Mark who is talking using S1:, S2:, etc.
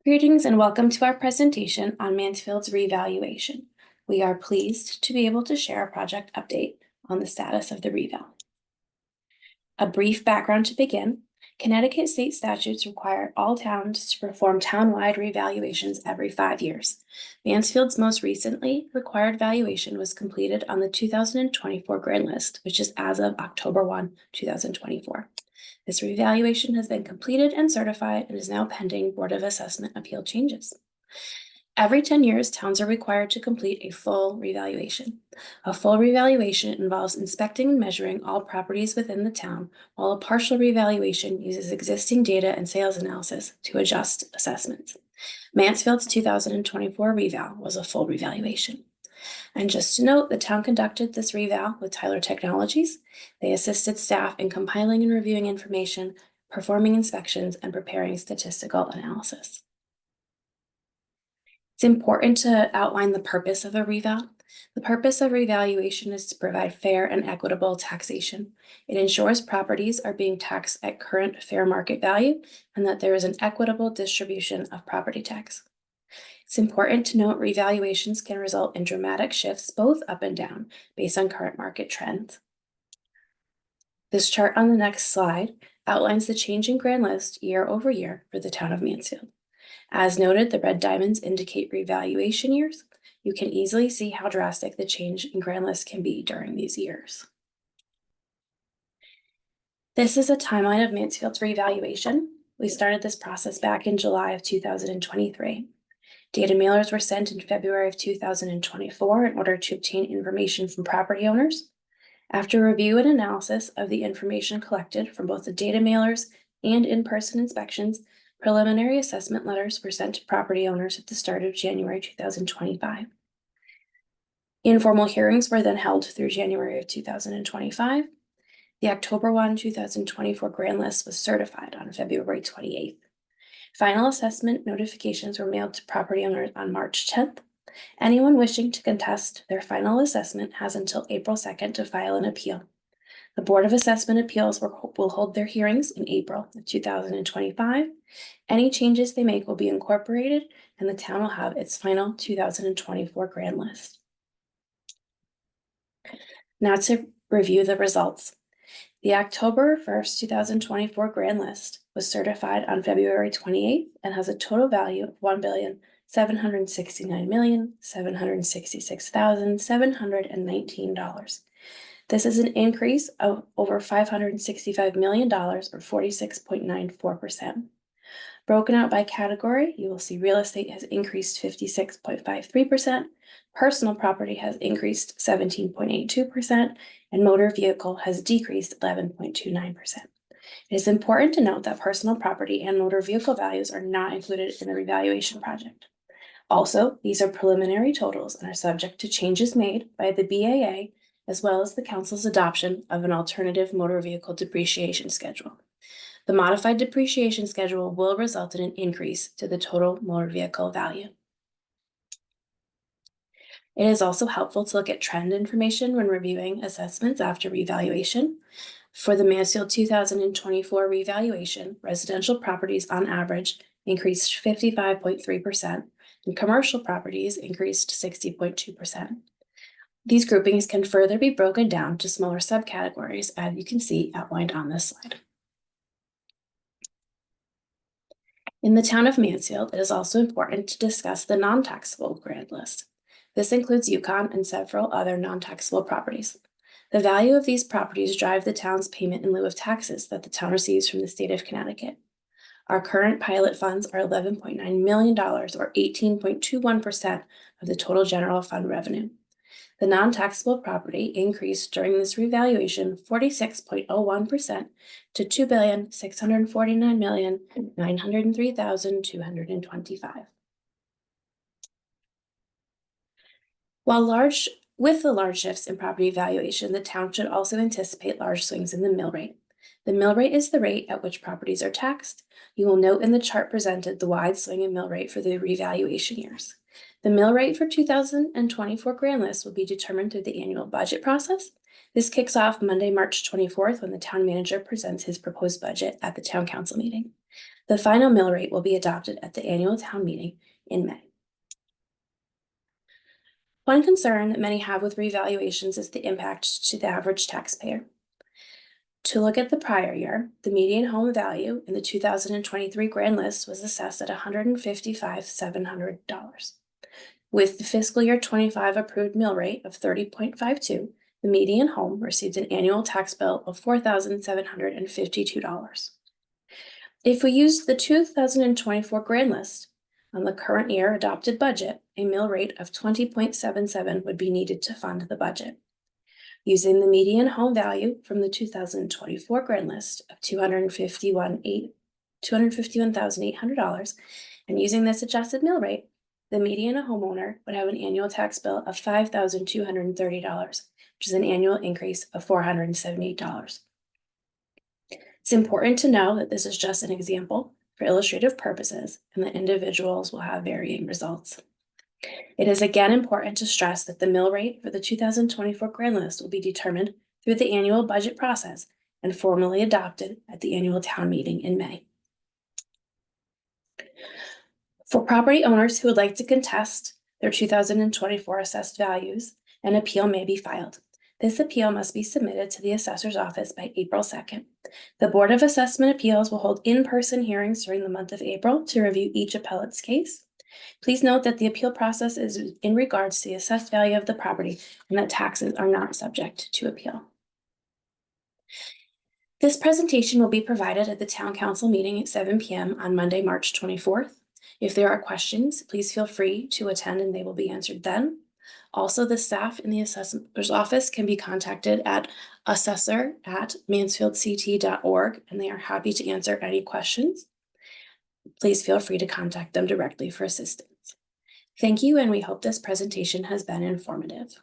S1: Greetings and welcome to our presentation on Mansfield's revaluation. We are pleased to be able to share a project update on the status of the reval. A brief background to begin. Connecticut state statutes require all towns to perform townwide revaluations every 5 years. Mansfield's most recently required valuation was completed on the 2024 grand list, which is as of October 1, 2024. This revaluation has been completed and certified and is now pending Board of Assessment appeal changes. Every 10 years, towns are required to complete a full revaluation. A full revaluation involves inspecting and measuring all properties within the town, while a partial revaluation uses existing data and sales analysis to adjust assessments. Mansfield's 2024 reval was a full revaluation. And just to note, the town conducted this reval with Tyler Technologies. They assisted staff in compiling and reviewing information, performing inspections, and preparing statistical analysis. It's important to outline the purpose of a reval. The purpose of revaluation is to provide fair and equitable taxation. It ensures properties are being taxed at current fair market value and that there is an equitable distribution of property tax. It's important to note revaluations can result in dramatic shifts both up and down based on current market trends. This chart on the next slide outlines the change in grand list year over year for the town of Mansfield. As noted, the red diamonds indicate revaluation years. You can easily see how drastic the change in grand list can be during these years. This is a timeline of Mansfield's revaluation. We started this process back in July of 2023. Data mailers were sent in February of 2024 in order to obtain information from property owners. After review and analysis of the information collected from both the data mailers and in-person inspections, preliminary assessment letters were sent to property owners at the start of January 2025. Informal hearings were then held through January of 2025. The October 1, 2024 grand list was certified on February 28th. Final assessment notifications were mailed to property owners on March 10th. Anyone wishing to contest their final assessment has until April 2nd to file an appeal. The Board of Assessment Appeals will hold their hearings in April of 2025. Any changes they make will be incorporated, and the town will have its final 2024 grand list. Now to review the results. The October 1st, 2024 grand list was certified on February 28th and has a total value of $1,769,766,719. This is an increase of over $565 million, or 46.94%. Broken out by category, you will see real estate has increased 56.53%, personal property has increased 17.82%, and motor vehicle has decreased 11.29%. It is important to note that personal property and motor vehicle values are not included in the revaluation project. Also, these are preliminary totals and are subject to changes made by the BAA, as well as the council's adoption of an alternative motor vehicle depreciation schedule. The modified depreciation schedule will result in an increase to the total motor vehicle value. It is also helpful to look at trend information when reviewing assessments after revaluation. For the Mansfield 2024 revaluation, residential properties on average increased 55.3%, and commercial properties increased 60.2%. These groupings can further be broken down to smaller subcategories, as you can see outlined on this slide. In the town of Mansfield, it is also important to discuss the non-taxable grand list. This includes Yukon and several other non-taxable properties. The value of these properties drive the town's payment in lieu of taxes that the town receives from the state of Connecticut. Our current pilot funds are $11.9 million, or 18.21% of the total general fund revenue. The non-taxable property increased during this revaluation 46.01% to $2,649,903,225. With the large shifts in property valuation, the town should also anticipate large swings in the mill rate. The mill rate is the rate at which properties are taxed. You will note in the chart presented the wide swing in mill rate for the revaluation years. The mill rate for 2024 grand list will be determined through the annual budget process. This kicks off Monday, March 24th, when the town manager presents his proposed budget at the town council meeting. The final mill rate will be adopted at the annual town meeting in May. One concern that many have with revaluations is the impact to the average taxpayer. To look at the prior year, the median home value in the 2023 grand list was assessed at $155,700. With the fiscal year 25 approved mill rate of 30.52, the median home received an annual tax bill of $4,752. If we used the 2024 grand list on the current year adopted budget, a mill rate of 20.77 would be needed to fund the budget. Using the median home value from the 2024 grand list of $251,800 and using this adjusted mill rate, the median homeowner would have an annual tax bill of $5,230, which is an annual increase of $478. It's important to know that this is just an example for illustrative purposes and that individuals will have varying results. It is again important to stress that the mill rate for the 2024 grand list will be determined through the annual budget process and formally adopted at the annual town meeting in May. For property owners who would like to contest their 2024 assessed values, an appeal may be filed. This appeal must be submitted to the assessor's office by April 2nd. The Board of Assessment Appeals will hold in-person hearings during the month of April to review each appellate's case. Please note that the appeal process is in regards to the assessed value of the property and that taxes are not subject to appeal. This presentation will be provided at the Town Council meeting at 7 p.m. on Monday, March 24th. If there are questions, please feel free to attend and they will be answered then. Also, the staff in the assessor's office can be contacted at assessor@mansfieldct.org, and they are happy to answer any questions. Please feel free to contact them directly for assistance. Thank you, and we hope this presentation has been informative.